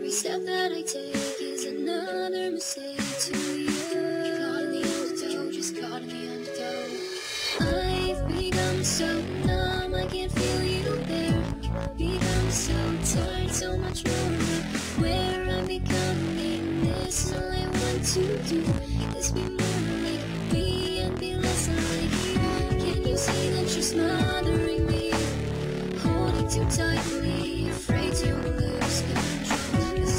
Step that I take is another mistake to you. Caught in the undertow, just caught in the undertow. I've become so numb, I can't feel you there. Become so tired, so much more where I'm becoming. This all I want to do is be more like me and be less like you. Can you see that you're smothering me, holding too tightly, afraid to lose control?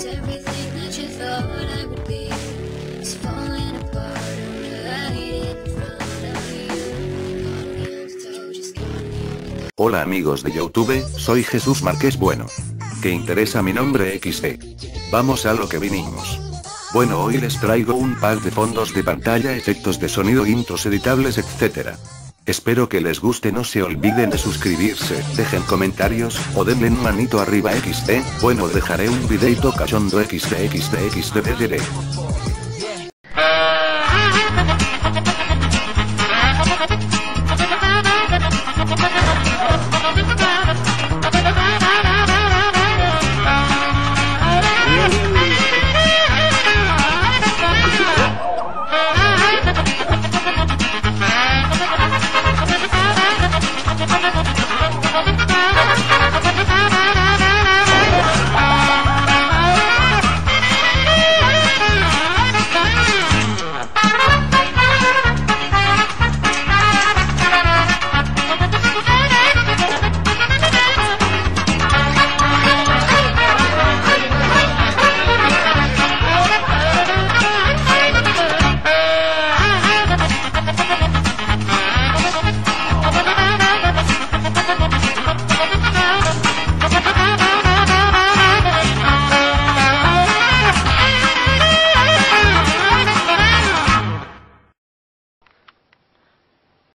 Everything that you thought I would be is falling apart right in front of you. Hola amigos de YouTube, soy Jesús Márquez Bueno. ¿Qué interesa mi nombre XD? Vamos a lo que vinimos. Bueno, hoy les traigo un pack de fondos de pantalla, efectos de sonido, intros editables, etc. Espero que les guste, no se olviden de suscribirse, dejen comentarios, o denle un manito arriba XD, bueno dejaré un videito cachondo XD.